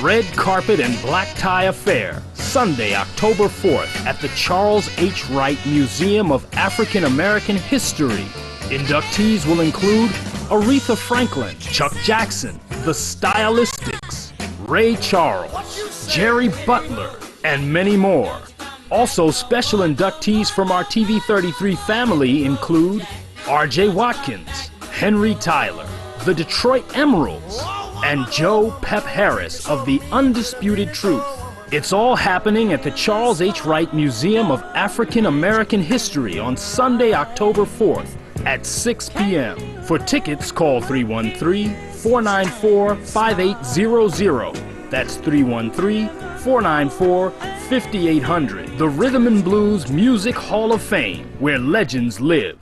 Red Carpet and Black Tie Affair, Sunday, October 4th at the Charles H. Wright Museum of African American History. Inductees will include Aretha Franklin, Chuck Jackson, The Stylistics, Ray Charles, Jerry Butler, and many more. Also, special inductees from our TV33 family include R.J. Watkins, Henry Tyler, the Detroit Emeralds, and Joe Pep Harris of The Undisputed Truth. It's all happening at the Charles H. Wright Museum of African American History on Sunday, October 4th at 6 p.m. For tickets, call 313-494-5800. That's 313-494-5800. The Rhythm and Blues Music Hall of Fame, where legends live.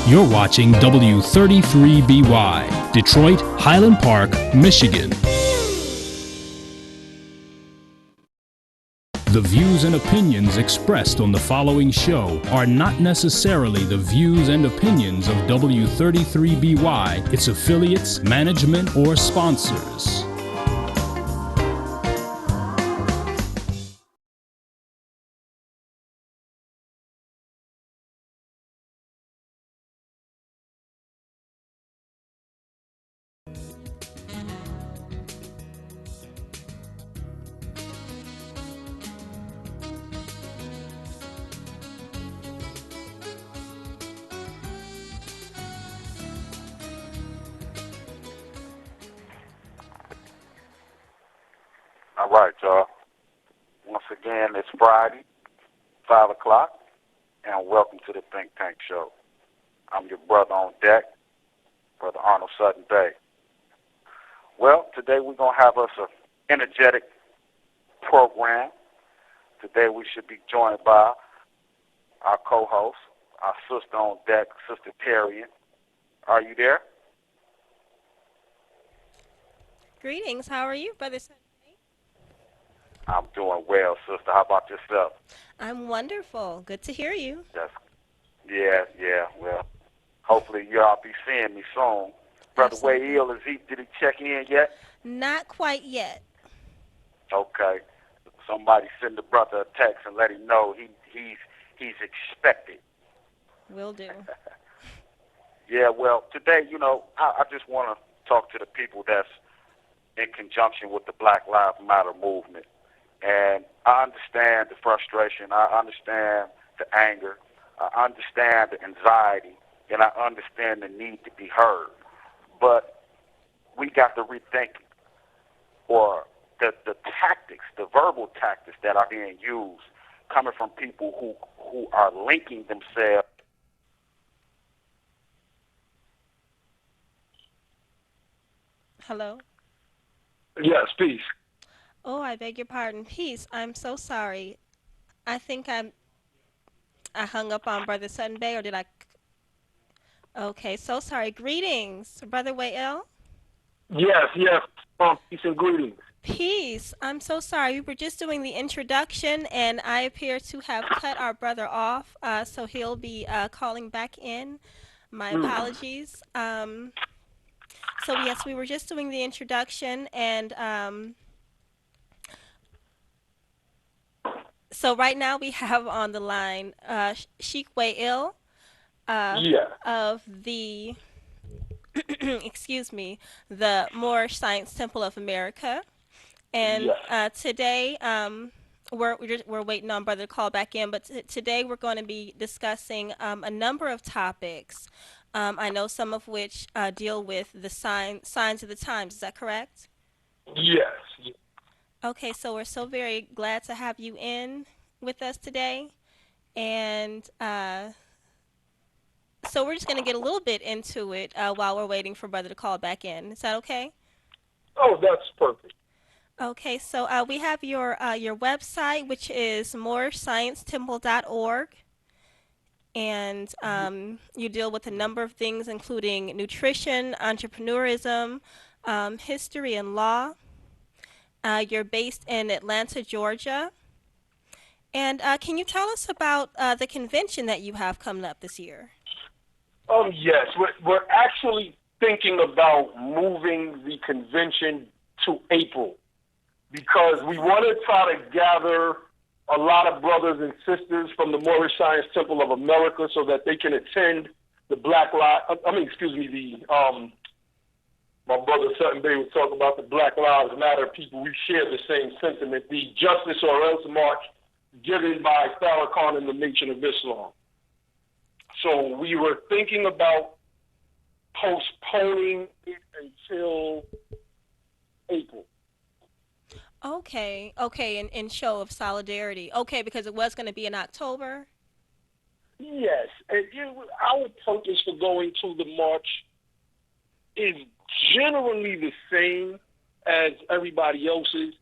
You're watching W33BY, Detroit, Highland Park, Michigan. The views and opinions expressed on the following show are not necessarily the views and opinions of W33BY, its affiliates, management, or sponsors. All right, y'all. Once again, it's Friday, 5 o'clock, and welcome to the Think Tank Show. I'm your brother on deck, Brother Arnold Sutton Bay. Well, today we're going to have us an energetic program. Today we should be joined by our co-host, our sister on deck, Sister Terrian. Are you there? Greetings. How are you, Brother Sutton? I'm doing well, sister. How about yourself? I'm wonderful. Good to hear you. Yeah. Well, hopefully y'all be seeing me soon. Brother Way-El, did he check in yet? Not quite yet. Okay. Somebody send the brother a text and let him know he's expected. Will do. Yeah, well, today, I just want to talk to the people that's in conjunction with the Black Lives Matter movement. And I understand the frustration. I understand the anger. I understand the anxiety. And I understand the need to be heard. But we got to rethink or the tactics, the verbal tactics that are being used coming from people who are linking themselves. Hello? Yes, peace. Oh, I beg your pardon. Peace. I'm so sorry. I think I hung up on Brother Sutton Bay, or did I? Okay, so sorry. Greetings, Brother Way-El. Yes. Peace and greetings. Peace. I'm so sorry. We were just doing the introduction, and I appear to have cut our brother off, so he'll be calling back in. My apologies. So, yes, we were just doing the introduction, and so right now we have on the line Sheik Way-El of the, excuse me, the Moorish Science Temple of America. And today we're waiting on brother to call back in, but today we're going to be discussing a number of topics. I know some of which deal with the signs of the times. Is that correct? Yes. Okay, so we're so very glad to have you in with us today. And so we're just going to get a little bit into it while we're waiting for brother to call back in. Is that okay? Oh, that's perfect. Okay, so we have your website, which is mooreshsciencetemple.org. And you deal with a number of things, including nutrition, entrepreneurism, history, and law. You're based in Atlanta, Georgia. And can you tell us about the convention that you have coming up this year? Yes, we're actually thinking about moving the convention to April because we want to try to gather a lot of brothers and sisters from the Moorish Science Temple of America so that they can attend the my brother Sutton Bay was talking about the Black Lives Matter people. We share the same sentiment, the Justice or Else March given by Farrakhan and the Nation of Islam. So we were thinking about postponing it until April. Okay, in show of solidarity. Okay, because it was going to be in October. Yes, and our purpose for going to the march is generally the same as everybody else's,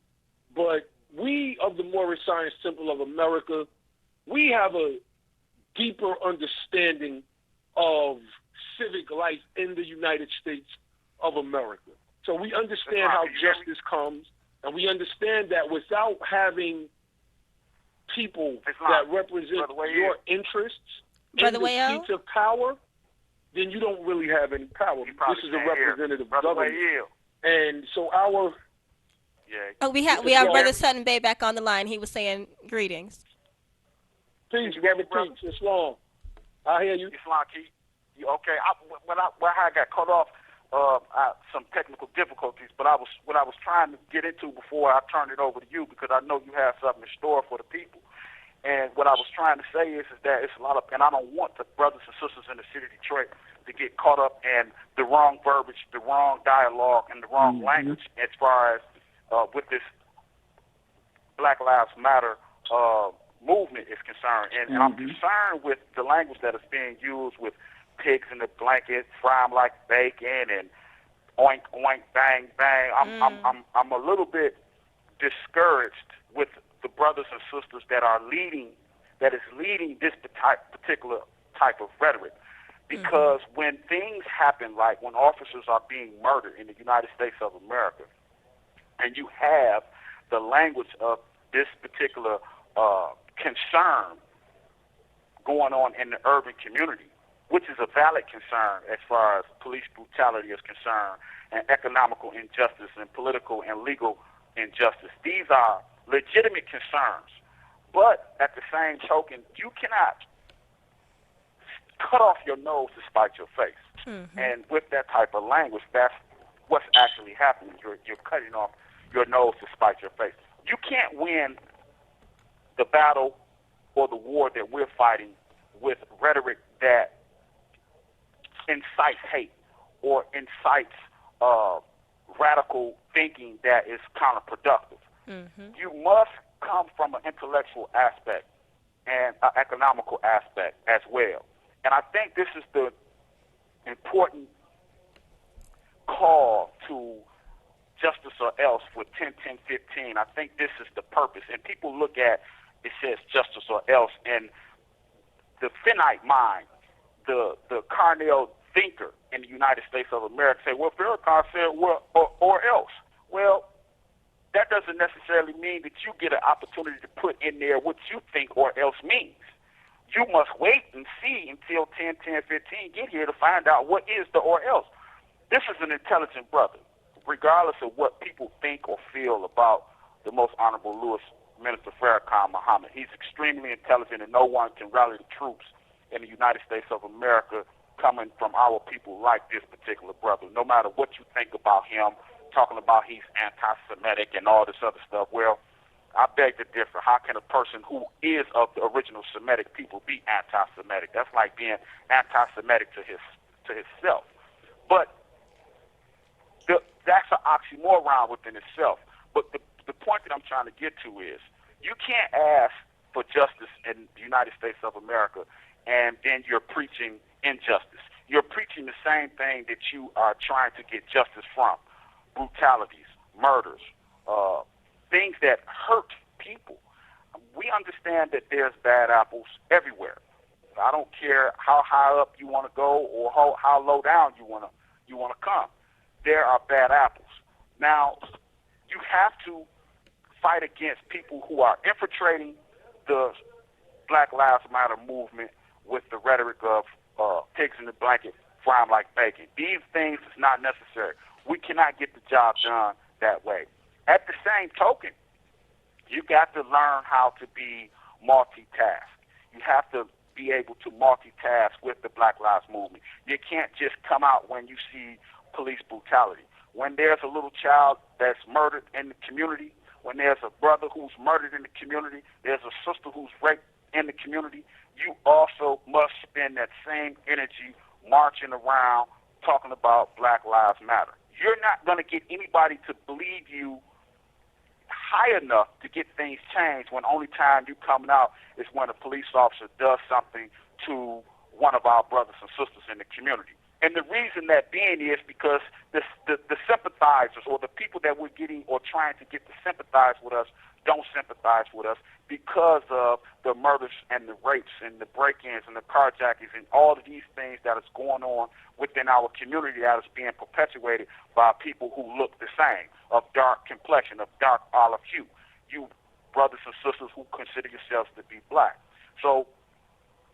but we of the Moorish Science Temple of America, we have a deeper understanding of civic life in the United States of America. So we understand how justice comes, and we understand that without having people that represent your interests in the seats of power, then you don't really have any power. This is a representative government. And so we have Brother Sutton Bay back on the line. He was saying greetings. Peace, brother. Peace. Islam. I hear you. Islam, okay. When I got cut off, some technical difficulties, but what I was trying to get into before I turned it over to you, because I know you have something in store for the people. And what I was trying to say is that it's a lot of, and I don't want the brothers and sisters in the city of Detroit to get caught up in the wrong verbiage, the wrong dialogue, and the wrong language as far as with this Black Lives Matter movement is concerned. And I'm concerned with the language that is being used with pigs in the blanket, fry 'em like bacon, and oink, oink, bang, bang. I'm a little bit discouraged with the brothers and sisters that is leading this particular type of rhetoric. Because when things happen, like when officers are being murdered in the United States of America, and you have the language of this particular concern going on in the urban community, which is a valid concern as far as police brutality is concerned, and economical injustice and political and legal injustice. These are legitimate concerns. But at the same token, you cannot cut off your nose to spite your face. And with that type of language, that's what's actually happening. You're cutting off your nose to spite your face. You can't win the battle or the war that we're fighting with rhetoric that incites hate or incites radical thinking that is counterproductive. You must come from an intellectual aspect and an economical aspect as well. And I think this is the important call to justice or else for 10-10-15. I think this is the purpose. And people look at, it says justice or else, and the finite mind, the carnal thinker in the United States of America say, well, Farrakhan said, well, or else. Well, that doesn't necessarily mean that you get an opportunity to put in there what you think or else means. You must wait and see until 10-10-15 get here to find out what is the or else. This is an intelligent brother, regardless of what people think or feel about the most honorable Louis Minister Farrakhan Muhammad. He's extremely intelligent, and no one can rally the troops in the United States of America coming from our people like this particular brother. No matter what you think about him, talking about he's anti-Semitic and all this other stuff, well, I beg to differ. How can a person who is of the original Semitic people be anti-Semitic? That's like being anti-Semitic to himself. But that's an oxymoron within itself. But the point that I'm trying to get to is you can't ask for justice in the United States of America and then you're preaching injustice. You're preaching the same thing that you are trying to get justice from. Brutalities, murders, things that hurt people. We understand that there's bad apples everywhere. I don't care how high up you want to go or how low down you want to come. There are bad apples. Now, you have to fight against people who are infiltrating the Black Lives Matter movement with the rhetoric of pigs in the blanket, fry 'em like bacon. These things is not necessary. We cannot get the job done that way. At the same token, you got to learn how to be multitask. You have to be able to multitask with the Black Lives Movement. You can't just come out when you see police brutality. When there's a little child that's murdered in the community, when there's a brother who's murdered in the community, there's a sister who's raped in the community, you also must spend that same energy marching around talking about Black Lives Matter. You're not going to get anybody to believe you high enough to get things changed when only time you coming out is when a police officer does something to one of our brothers and sisters in the community. And the reason that being is because the sympathizers, or the people that we're getting or trying to get to sympathize with us, don't sympathize with us because of the murders and the rapes and the break-ins and the carjackings and all of these things that is going on within our community that is being perpetuated by people who look the same, of dark complexion, of dark olive hue. You brothers and sisters who consider yourselves to be black. So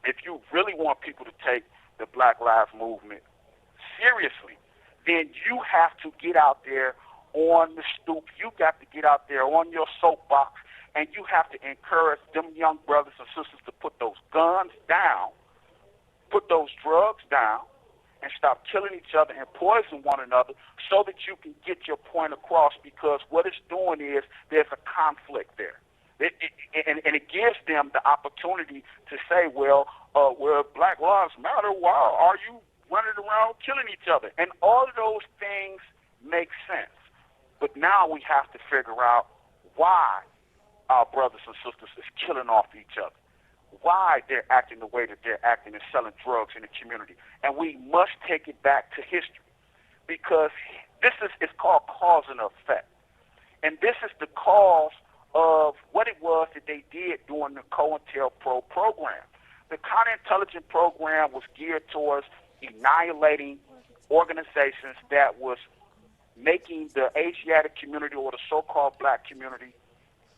if you really want people to take the Black Lives Movement seriously, then you have to get out there on the stoop. You got to get out there on your soapbox, and you have to encourage them young brothers and sisters to put those guns down, put those drugs down, and stop killing each other and poison one another so that you can get your point across, because what it's doing is there's a conflict there. And it gives them the opportunity to say, well, Black Lives Matter, why are you running around killing each other? And all of those things make sense. But now we have to figure out why our brothers and sisters is killing off each other, why they're acting the way that they're acting and selling drugs in the community. And we must take it back to history, because this is called cause and effect. And this is the cause of what it was that they did during the COINTELPRO program. The counterintelligence program was geared towards annihilating organizations that was making the Asiatic community, or the so-called black community,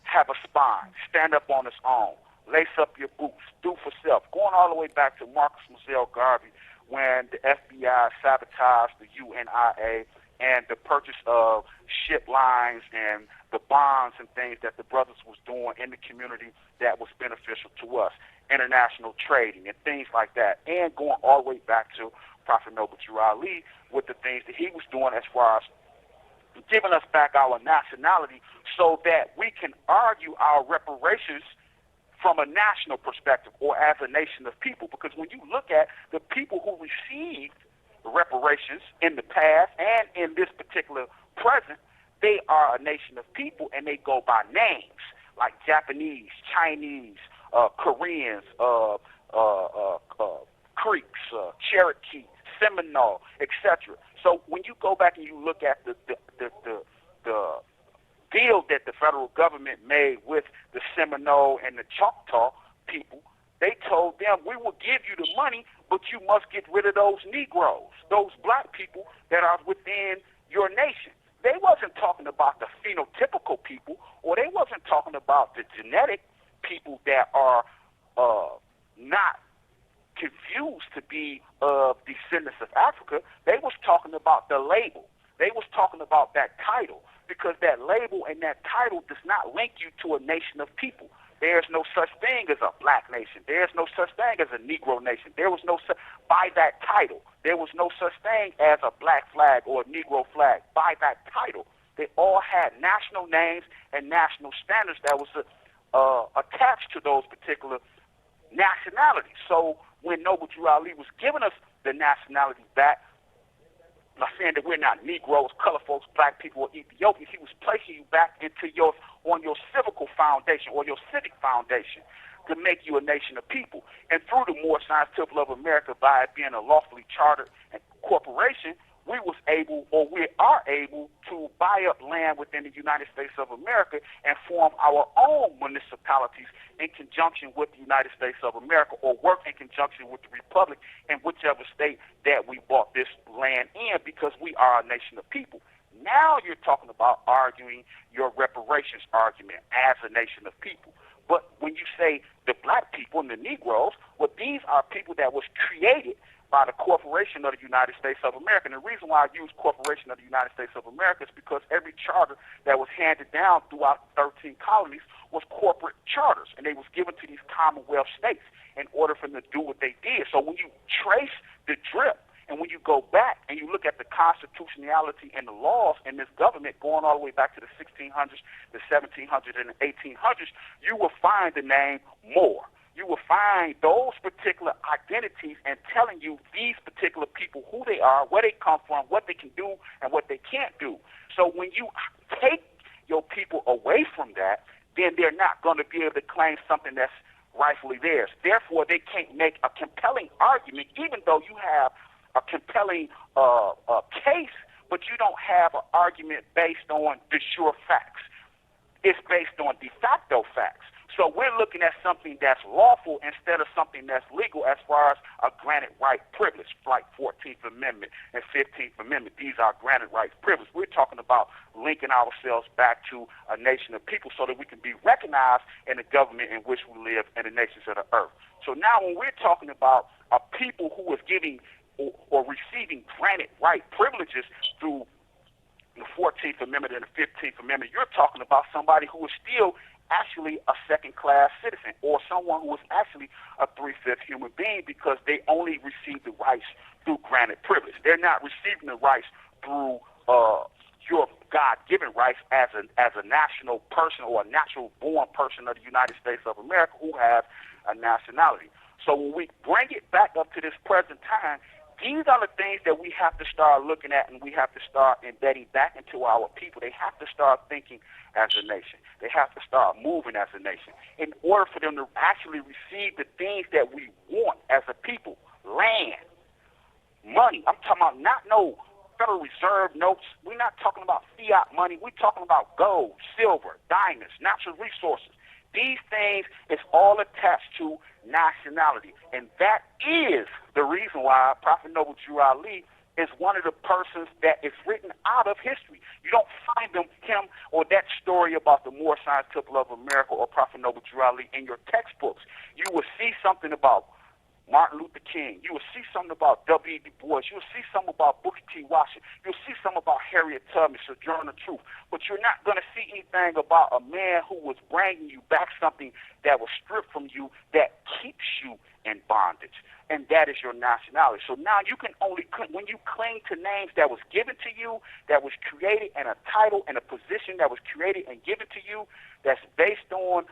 have a spine, stand up on its own, lace up your boots, do for self. Going all the way back to Marcus Moselle Garvey, when the FBI sabotaged the UNIA and the purchase of ship lines and the bonds and things that the brothers was doing in the community that was beneficial to us, international trading and things like that, and going all the way back to Prophet Nobel Ali with the things that he was doing as far as giving us back our nationality so that we can argue our reparations from a national perspective, or as a nation of people. Because when you look at the people who received reparations in the past and in this particular present, they are a nation of people, and they go by names like Japanese, Chinese, Koreans, Creeks, Cherokee, Seminole, etc. So when you go back and you look at the deal that the federal government made with the Seminole and the Choctaw people, they told them, we will give you the money, but you must get rid of those Negroes, those black people that are within your nation. They wasn't talking about the phenotypical people, or they wasn't talking about the genetic people that are not confused to be of descendants of Africa. They was talking about the label. They was talking about that title, because that label and that title does not link you to a nation of people. There's no such thing as a black nation. There's no such thing as a Negro nation. There was no such, by that title, there was no such thing as a black flag or a Negro flag by that title. They all had national names and national standards that was attached to those particular nationalities. So when Noble Drew Ali was giving us the nationality back, by saying that we're not Negroes, color folks, black people, or Ethiopians, he was placing you back into on your civical foundation, or your civic foundation, to make you a nation of people. And through the Moorish Science Temple of America, by it being a lawfully chartered corporation, we are able to buy up land within the United States of America and form our own municipalities in conjunction with the United States of America, or work in conjunction with the Republic in whichever state that we bought this land in, because we are a nation of people. Now you're talking about arguing your reparations argument as a nation of people. But when you say the black people and the Negroes, well, these are people that was created by the Corporation of the United States of America. And the reason why I use Corporation of the United States of America is because every charter that was handed down throughout the 13 colonies was corporate charters, and they was given to these Commonwealth states in order for them to do what they did. So when you trace the drip, and when you go back and you look at the constitutionality and the laws in this government going all the way back to the 1600s, the 1700s, and the 1800s, you will find the name Moor. You will find those particular identities and telling you these particular people, who they are, where they come from, what they can do, and what they can't do. So when you take your people away from that, then they're not going to be able to claim something that's rightfully theirs. Therefore, they can't make a compelling argument, even though you have a compelling case, but you don't have an argument based on de jure facts. It's based on de facto facts. So we're looking at something that's lawful instead of something that's legal as far as a granted right privilege, like 14th Amendment and 15th Amendment. These are granted rights privilege. We're talking about linking ourselves back to a nation of people so that we can be recognized in the government in which we live and the nations of the earth. So now when we're talking about a people who is giving or receiving granted right privileges through the 14th Amendment and the 15th Amendment, you're talking about somebody who is still actually a second-class citizen or someone who is actually a three-fifth human being because they only receive the rights through granted privilege. They're not receiving the rights through your God-given rights as a national person or a natural-born person of the United States of America who has a nationality. So when we bring it back up to this present time, these are the things that we have to start looking at and we have to start embedding back into our people. They have to start thinking as a nation. They have to start moving as a nation in order for them to actually receive the things that we want as a people. Land, money. I'm talking about not no Federal Reserve notes. We're not talking about fiat money. We're talking about gold, silver, diamonds, natural resources. These things is all attached to nationality. And that is the reason why Prophet Nobel Ali is one of the persons that is written out of history. You don't find him or that story about the Moorish Temple of America or Prophet Nobel Ali in your textbooks. You will see something about Martin Luther King. You will see something about W. Du Bois. You'll see something about Booker T. Washington. You'll see something about Harriet Tubman, Sojourner Truth. But you're not going to see anything about a man who was bringing you back something that was stripped from you that keeps you in bondage. And that is your nationality. So now you can only, when you cling to names that was given to you, that was created, and a title and a position that was created and given to you, that's based on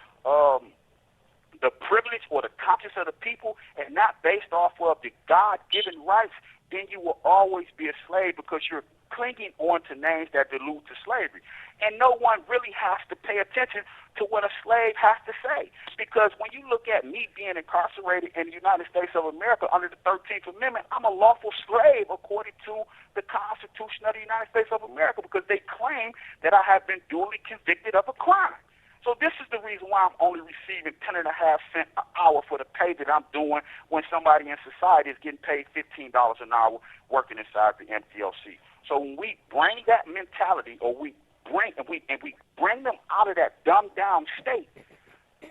the privilege or the conscience of the people and not based off of the God-given rights, then you will always be a slave because you're clinging on to names that delude to slavery. And no one really has to pay attention to what a slave has to say. Because when you look at me being incarcerated in the United States of America under the 13th Amendment, I'm a lawful slave according to the Constitution of the United States of America because they claim that I have been duly convicted of a crime. So this is the reason why I'm only receiving 10.5 cents an hour for the pay that I'm doing when somebody in society is getting paid $15 an hour working inside the MTLC. So when we bring that mentality, or we bring them out of that dumbed down state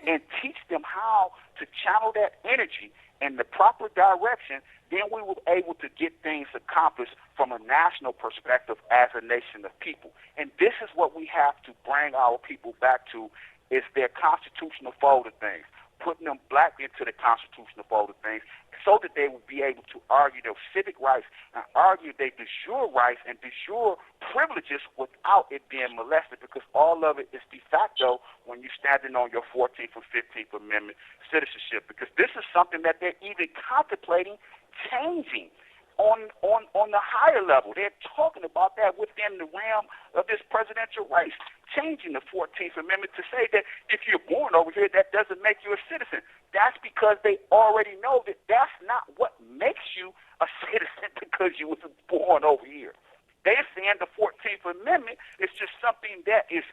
and teach them how to channel that energy in the proper direction, then we will be able to get things accomplished from a national perspective as a nation of people. And this is what we have to bring our people back to, is their constitutional fold of things, putting them back into the constitutional fold of things so that they will be able to argue their civic rights and argue their de jure rights and de jure privileges without it being molested, because all of it is de facto when you're standing on your 14th or 15th Amendment citizenship, because this is something that they're even contemplating changing on the higher level. They're talking about that within the realm of this presidential race, changing the 14th Amendment to say that if you're born over here, that doesn't make you a citizen. That's because they already know that that's not what makes you a citizen because you was born over here. They're saying the 14th Amendment is just something that is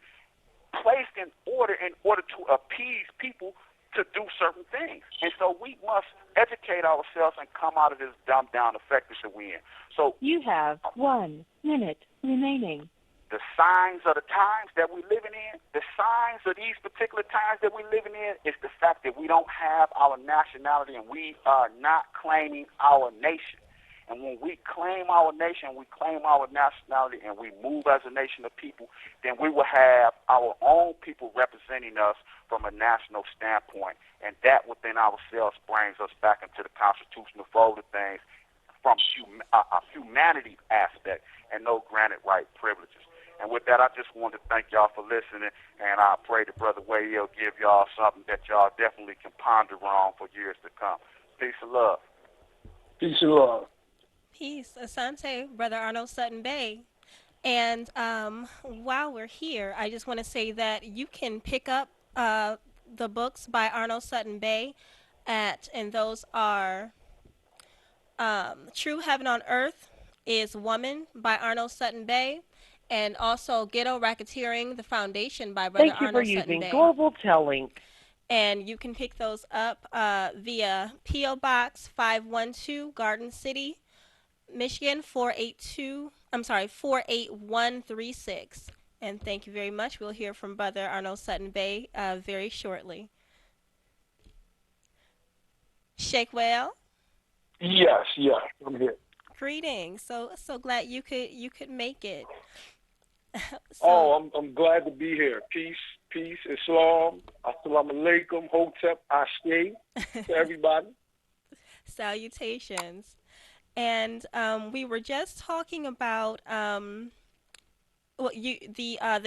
placed in order to appease people to do certain things. And so we must educate ourselves and come out of this dumbed down effect that we're in. So you have 1 minute remaining. The signs of the times that we're living in, the signs of these particular times that we're living in, is the fact that we don't have our nationality and we are not claiming our nation. And when we claim our nation, we claim our nationality, and we move as a nation of people, then we will have our own people representing us from a national standpoint. And that within ourselves brings us back into the constitutional fold of things from a humanity aspect and no granted right privileges. And with that, I just wanted to thank y'all for listening, and I pray that Brother Way-El give y'all something that y'all definitely can ponder on for years to come. Peace and love. Peace and love. Peace. Asante, Brother Arnold Sutton Bay. And while we're here, I just want to say that you can pick up the books by Arnold Sutton Bay and those are True Heaven on Earth is Woman by Arnold Sutton Bay, and also Ghetto Racketeering, The Foundation by Brother Thank you for Arnold Sutton using Bay. Global Telink. And you can pick those up via P.O. Box 512, Garden City, Michigan 48136. And thank you very much. We'll hear from Brother Arnold Sutton Bay very shortly. Sheik Way-El? Yes, I'm here. Greetings. So glad you could make it. I'm glad to be here. Peace, Islam, assalamu alaikum, hotep, ashe to everybody. Salutations. And we were just talking about the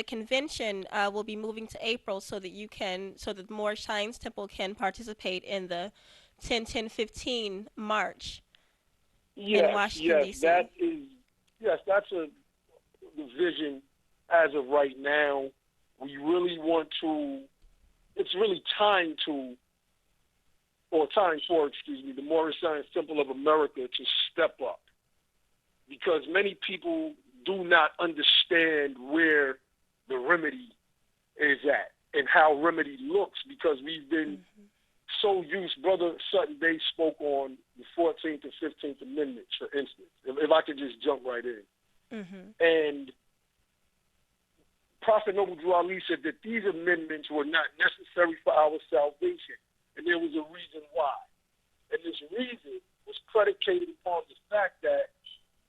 convention will be moving to April so that the Moorish Science Temple can participate in the 10-10-15 march in Washington D.C. That's the vision as of right now. We really want to. It's really time for the Moorish Science Temple of America to step up, because many people do not understand where the remedy is at and how remedy looks, because we've been so used. Brother Sutton Bay spoke on the 14th and 15th Amendments, for instance, if I could just jump right in. And Prophet Noble Drew Ali said that these amendments were not necessary for our salvation, and there was a reason why. And this reason was predicated upon the fact that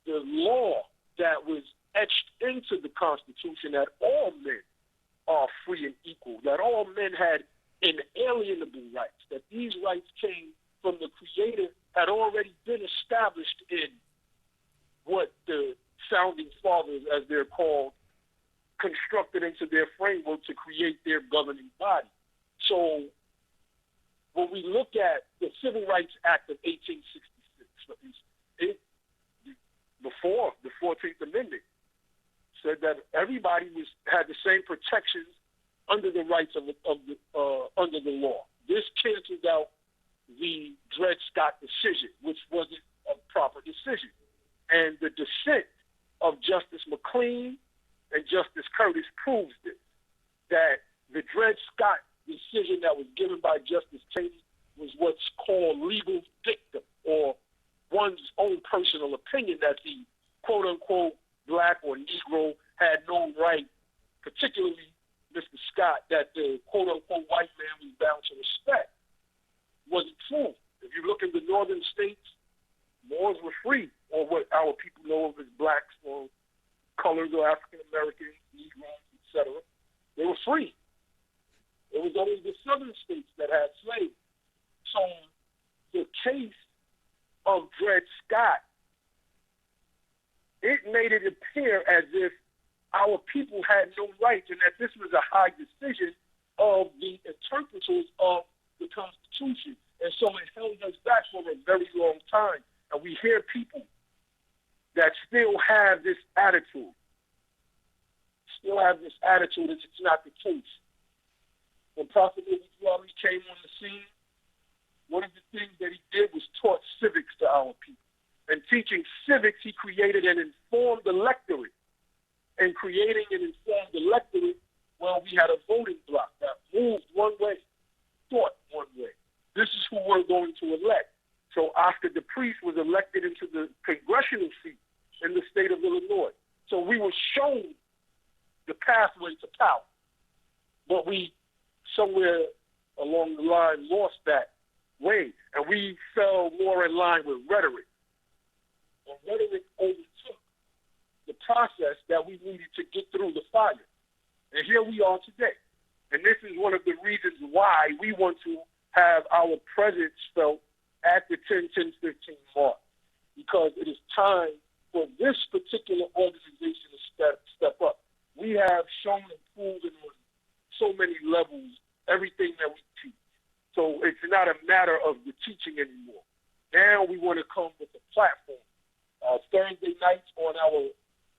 the law that was etched into the Constitution, that all men are free and equal, that all men had inalienable rights, that these rights came from the Creator, had already been established in what the founding fathers, as they're called, constructed into their framework to create their governing body. So when we look at the Civil Rights Act of 1866, before the 14th Amendment, said that everybody had the same protections under the rights under the law. This canceled out the Dred Scott decision, which wasn't a proper decision. And the dissent of Justice McLean and Justice Curtis proves this, that the Dred Scott decision that was given by Justice Cheney was what's called legal dictum, or one's own personal opinion that the quote-unquote black or Negro had no right, particularly Mr. Scott, that the quote-unquote white man was bound to respect, wasn't true. If you look in the northern states, Moors were free, or what our people know of as blacks or colors or African Americans, Negroes, etc. They were free. It was only the southern states that had slaves. So the case of Dred Scott, it made it appear as if our people had no rights, and that this was a high decision of the interpreters of the Constitution. And so it held us back for a very long time. And we hear people that still have this attitude, that it's not the case. When Prophet Noble came on the scene, one of the things that he did was taught civics to our people. And teaching civics, he created an informed electorate. And creating an informed electorate, well, we had a voting bloc that moved one way, thought one way. This is who we're going to elect. So Oscar DePriest was elected into the congressional seat in the state of Illinois. So we were shown the pathway to power. But we, somewhere along the line, lost that way. And we fell more in line with rhetoric. or rhetoric overtook the process that we needed to get through the fire. And here we are today. And this is one of the reasons why we want to have our presence felt at the 10-10-15 mark, because it is time for this particular organization to step up. We have shown and proven on so many levels everything that we teach. So it's not a matter of the teaching anymore. Now we want to come with a platform. Thursday nights on our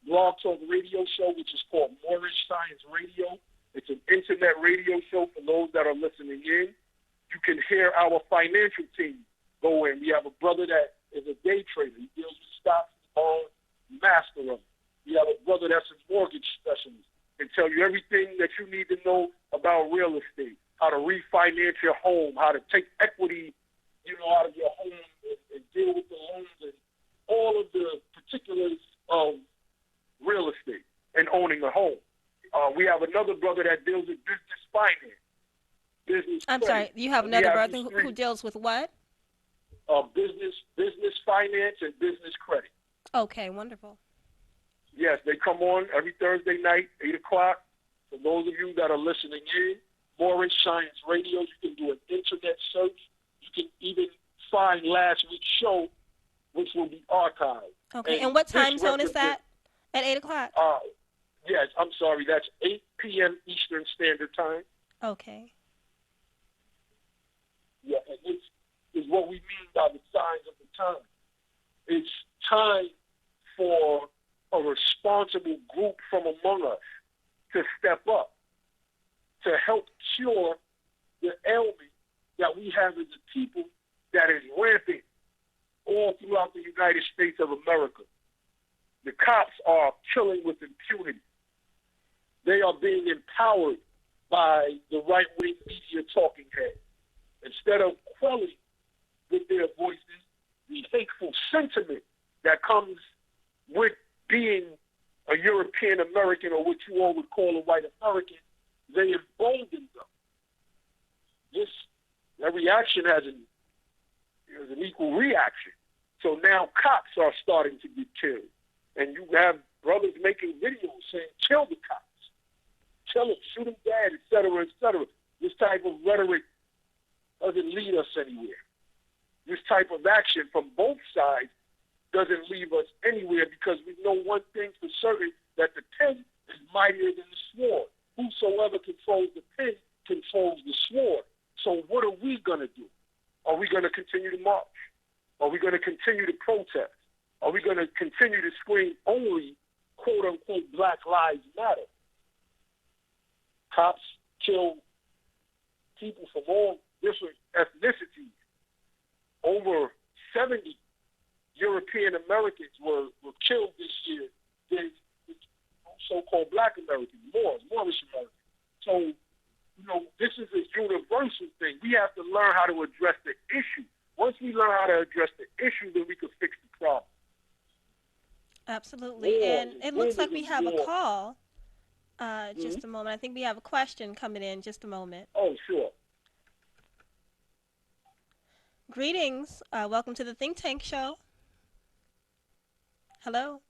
blog talk radio show, which is called Moorish Science Radio. It's an internet radio show for those that are listening in. You can hear our financial team go in. We have a brother that is a day trader. He deals with stocks and bonds, master of it. We have a brother that's a mortgage specialist and tell you everything that you need to know about real estate, how to refinance your home, how to take equity, out of your home and deal with the loans and all of the particulars of real estate and owning a home. We have another brother that deals with business finance. I'm sorry, you have another brother who deals with what? Business finance and business credit. Okay, wonderful. Yes, they come on every Thursday night, 8 o'clock. For those of you that are listening in, Moorish Science Radio, you can do an internet search. You can even find last week's show, which will be archived. Okay, and what time zone is that? At 8 o'clock? Yes, I'm sorry, that's 8 p.m. Eastern Standard Time. Okay. Yeah, and this is what we mean by the signs of the time. It's time for a responsible group from among us to step up, to help cure the ailment that we have as a people that is rampant all throughout the United States of America. The cops are killing with impunity. They are being empowered by the right-wing media talking heads. Instead of quelling with their voices the hateful sentiment that comes with being a European American, or what you all would call a white American, they embolden them. Every action has an equal reaction. So now cops are starting to get killed. And you have brothers making videos saying, kill the cops. Kill them, shoot them dead, et cetera, et cetera. This type of rhetoric doesn't lead us anywhere. This type of action from both sides doesn't leave us anywhere, because we know one thing for certain, that the pen is mightier than the sword. Whosoever controls the pen controls the sword. So what are we going to do? Are we going to continue to march? Are we going to continue to protest? Are we going to continue to scream only, quote-unquote, Black Lives Matter? Cops kill people from all different ethnicities. Over 70 European Americans were killed this year. There's so-called Black Americans, Moorish Americans. So, this is a universal thing. We have to learn how to address the issue. Once we learn how to address the issue, then we can fix the problem. Absolutely. And it looks like we have a call. Just a moment. I think we have a question coming in. Just a moment. Oh, sure. Greetings. Welcome to the Think Tank Show. Hello.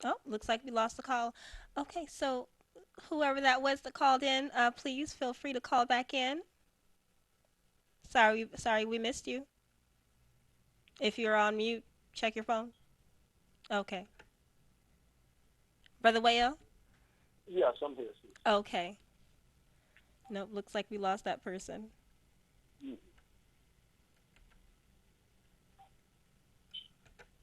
Oh, looks like we lost the call. Okay, so whoever that was that called in, please feel free to call back in. Sorry, we missed you. If you're on mute, check your phone. Okay. Brother Way-El? Yes, I'm here. Okay. Nope, looks like we lost that person.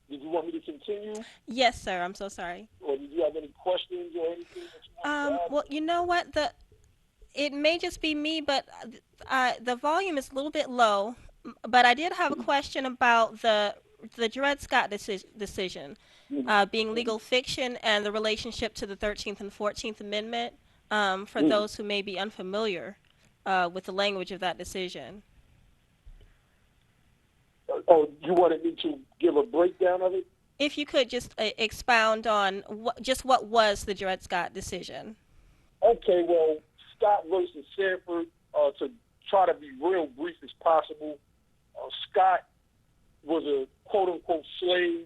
Did you want me to continue? Yes, sir. I'm so sorry. Or did you have any questions or anything that you want to add? Well, you know what? It may just be me, but the volume is a little bit low. But I did have a question about the Dred Scott decision being legal fiction and the relationship to the 13th and 14th Amendment for those who may be unfamiliar with the language of that decision. Oh, you wanted me to give a breakdown of it? If you could just expound on what was the Dred Scott decision. Okay, well, Scott versus Sanford, to try to be real brief as possible, Scott was a quote-unquote slave.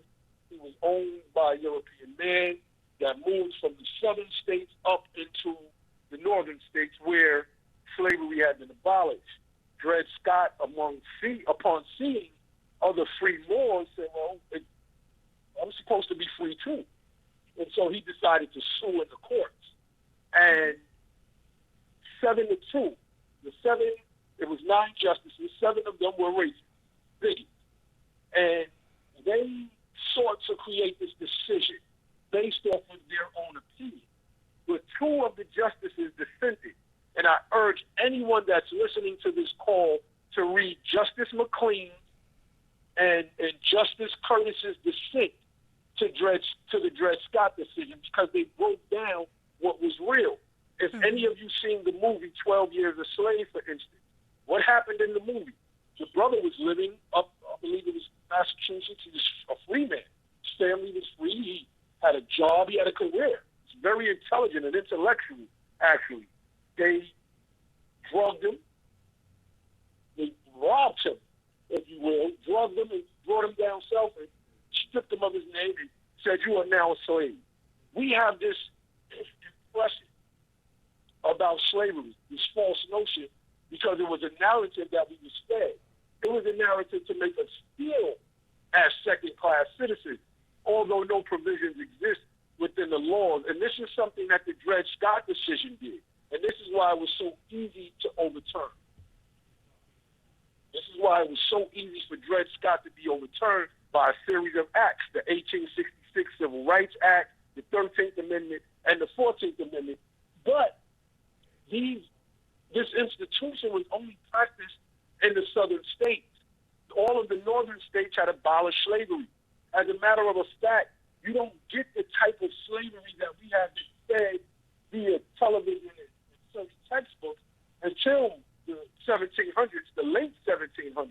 He was owned by a European man that moved from the southern states up into the northern states where slavery had been abolished. Dred Scott, upon seeing other free Moors, said, well, I'm supposed to be free too. And so he decided to sue in the courts. And 7-2, it was 9 justices, 7 of them were racist, bigots. And they sought to create this decision based off of their own opinion. But 2 of the justices dissented. And I urge anyone that's listening to this call to read Justice McLean and Justice Curtis's dissent to the Dred Scott decision, because they broke down what was real. If any of you seen the movie 12 Years a Slave, for instance, what happened in the movie? The brother was living up, I believe it was Massachusetts. He was a free man. His family was free. He had a job. He had a career. He's very intelligent and intellectual, actually. They drugged him. They robbed him, if you will, drugged him and brought him down south and stripped him of his name and said, you are now a slave. We have this impression about slavery, this false notion, because it was a narrative that we were fed. It was a narrative to make us feel as second-class citizens, although no provisions exist within the laws. And this is something that the Dred Scott decision did. And this is why it was so easy to overturn. This is why it was so easy for Dred Scott to be overturned by a series of acts, the 1866 Civil Rights Act, the 13th Amendment, and the 14th Amendment. But this institution was only practiced in the southern states. All of the northern states had abolished slavery. As a matter of fact, you don't get the type of slavery that we have fed via television and such textbooks until the 1700s, the late 1700s.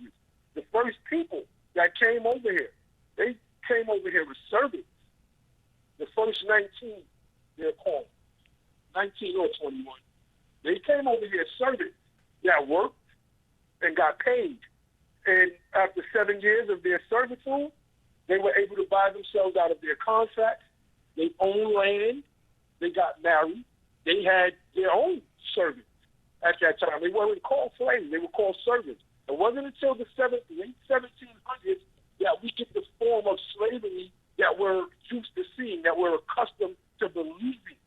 The first people that came over here, they came over here with servants. The first 19, they're called, 19 or 21. They came over here servants that worked and got paid. And after 7 years of their servitude, they were able to buy themselves out of their contracts. They owned land. They got married. They had their own servants at that time. They weren't called slaves. They were called servants. It wasn't until the late 1700s that we get the form of slavery that we're used to seeing, that we're accustomed to believing.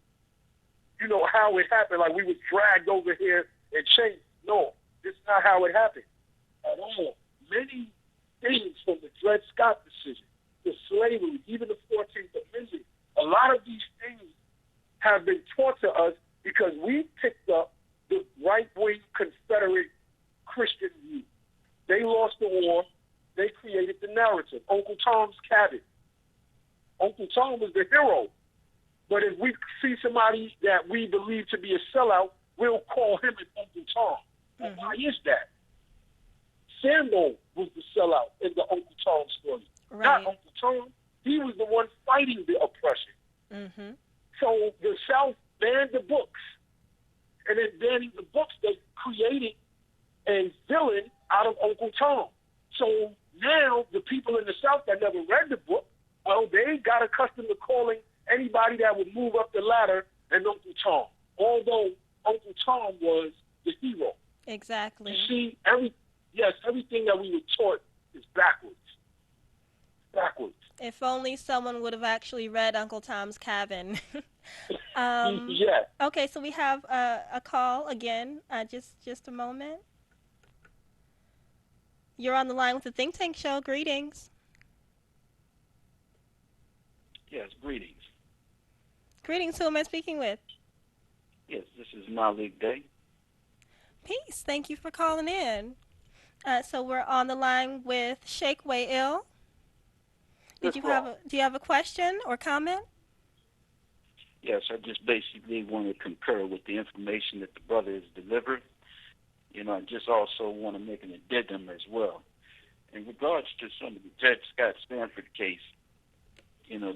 You know, how it happened, like we were dragged over here and changed. No, this is not how it happened at all. Many things from the Dred Scott decision, the slavery, even the 14th Amendment, a lot of these things have been taught to us because we picked up the right-wing Confederate Christian view. They lost the war. They created the narrative. Uncle Tom's Cabin. Uncle Tom was the hero. But if we see somebody that we believe to be a sellout, we'll call him an Uncle Tom. Mm-hmm. Why is that? Sambo was the sellout in the Uncle Tom story. Right. Not Uncle Tom. He was the one fighting the oppression. Mm-hmm. So the South banned the books. And in banning the books, they created a villain out of Uncle Tom. So now the people in the South that never read the book, well, they got accustomed to calling anybody that would move up the ladder an Uncle Tom, although Uncle Tom was the hero. Exactly. You see, everything that we were taught is backwards. Backwards. If only someone would have actually read Uncle Tom's Cabin. Yeah. Okay, so we have a call again. Just a moment. You're on the line with the Think Tank Show. Greetings. Yes, greetings. Greetings. Who am I speaking with? Yes, this is Malik Day. Peace. Thank you for calling in. So we're on the line with Sheik Way-El. Do you have a question or comment? Yes, I just basically want to concur with the information that the brother has delivered. You know, I just also want to make an addendum as well. In regards to some of the Dred Scott Stanford case, you know,